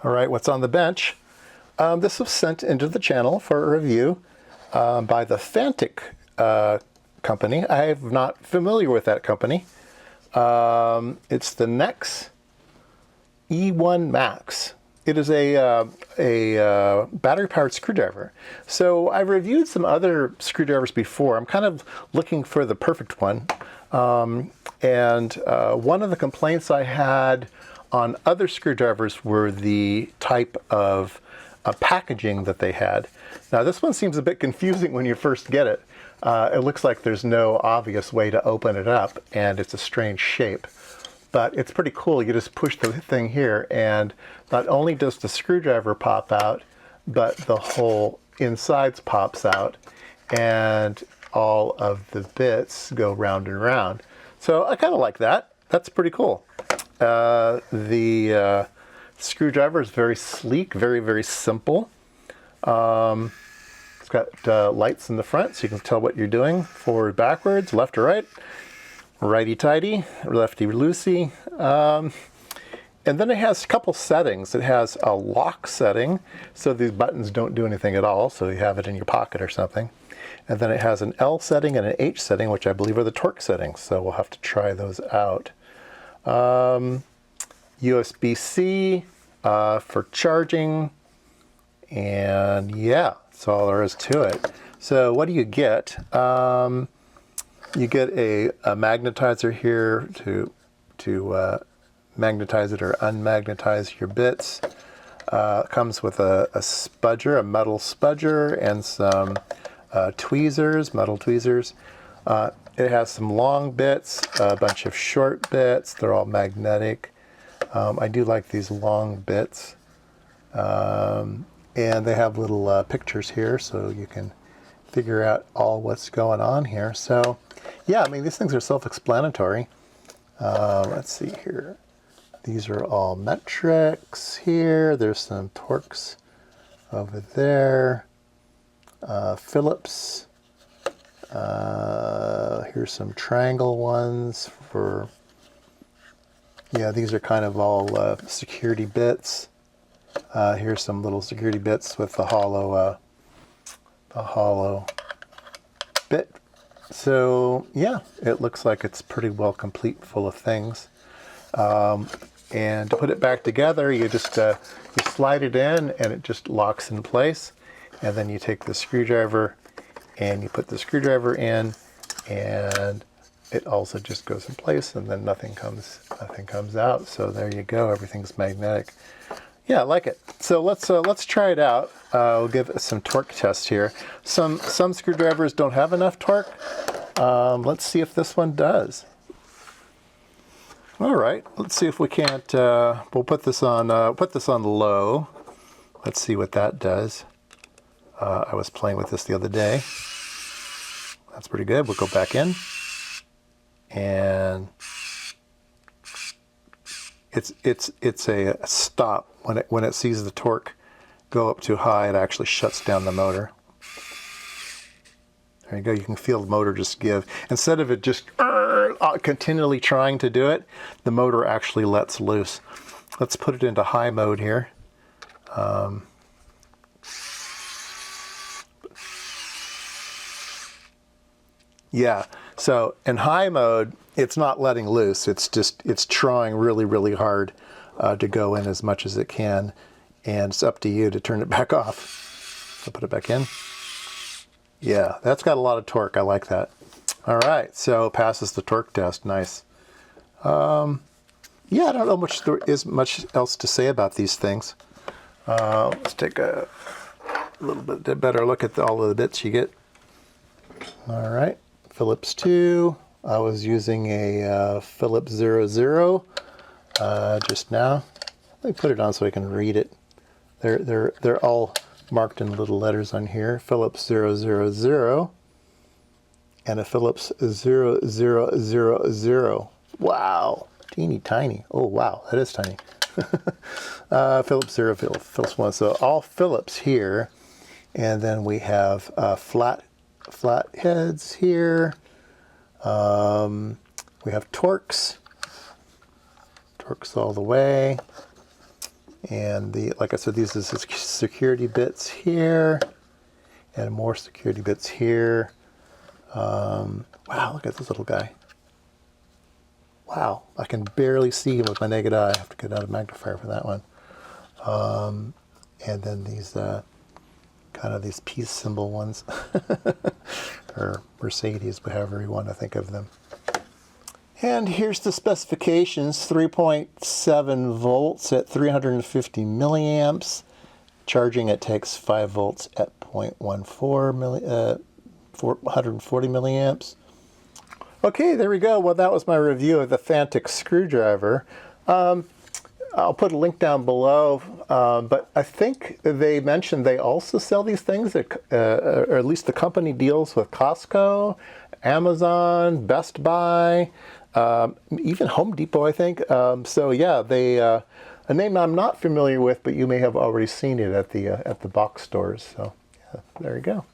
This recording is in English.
All right, what's on the bench? This was sent into the channel for a review by the Fanttik company. I'm not familiar with that company. It's the Nex E1 Max. It is a battery-powered screwdriver. So I've reviewed some other screwdrivers before. I'm kind of looking for the perfect one. One of the complaints I had on other screwdrivers were the type of packaging that they had. Now this one seems a bit confusing when you first get it. It looks like there's no obvious way to open it up, and it's a strange shape. But it's pretty cool. You just push the thing here, and not only does the screwdriver pop out, but the whole insides pops out, and all of the bits go round and round. So I kind of like that. That's pretty cool. The screwdriver is very sleek, very, very simple. It's got lights in the front, so you can tell what you're doing, forward, backwards, left or right. Righty-tighty, lefty-loosey. And then it has a couple settings. It has a lock setting, so these buttons don't do anything at all, so you have it in your pocket or something. And then it has an L setting and an H setting, which I believe are the torque settings, so we'll have to try those out. USB-C for charging, and yeah, that's all there is to it. So what do you get? You get a magnetizer here to magnetize it or unmagnetize your bits. It comes with a spudger, a metal spudger, and some tweezers, metal tweezers. It has some long bits, a bunch of short bits. They're all magnetic. I do like these long bits. And they have little pictures here, so you can figure out all what's going on here. So yeah, I mean, these things are self-explanatory. Let's see here. These are all metrics here. There's some torques over there. Phillips. Here's some triangle ones for, yeah, these are kind of all security bits. Here's some little security bits with the hollow bit. So yeah, it looks like it's pretty well complete, full of things. And to put it back together, you just you slide it in, and it just locks in place. And then you take the screwdriver, and you put the screwdriver in, and it also just goes in place, and then nothing comes out. So there you go. Everything's magnetic. Yeah, I like it. So let's try it out. We'll give it some torque test here. Some screwdrivers don't have enough torque. Let's see if this one does. All right, let's see if we can't. We'll put this on low. Let's see what that does. I was playing with this the other day. That's pretty good. We'll go back in, and it's a stop. When it sees the torque go up too high, it actually shuts down the motor. There you go. You can feel the motor just give. Instead of it just continually trying to do it, the motor actually lets loose. Let's put it into high mode here. Yeah, so in high mode, it's not letting loose. It's trying really, really hard to go in as much as it can, and it's up to you to turn it back off. So put it back in. Yeah, that's got a lot of torque. I like that. All right, so passes the torque test. Nice. Yeah, I don't know there is much else to say about these things. Let's take a little bit better look at all of the bits you get. All right, Phillips 2. I was using a Phillips 00 just now. Let me put it on so I can read it. They're all marked in little letters on here. Phillips 000 and a Phillips 0000. Wow, teeny tiny. Oh wow, that is tiny. Phillips 0, Phillips 1. So all Phillips here, and then we have flat heads here. We have torques all the way. And like I said, these are security bits here, and more security bits here. Wow, look at this little guy. Wow, I can barely see him with my naked eye. I have to get out a magnifier for that one. And then these kind of these peace symbol ones, or Mercedes, however you want to think of them. And here's the specifications: 3.7 volts at 350 milliamps. Charging, it takes 5 volts at 0.14 440 milliamps. Okay, there we go. Well, that was my review of the Fanttik screwdriver. I'll put a link down below, but I think they mentioned they also sell these things, or at least the company deals with Costco, Amazon, Best Buy, even Home Depot, I think. So yeah, they a name I'm not familiar with, but you may have already seen it at the box stores. So yeah, there you go.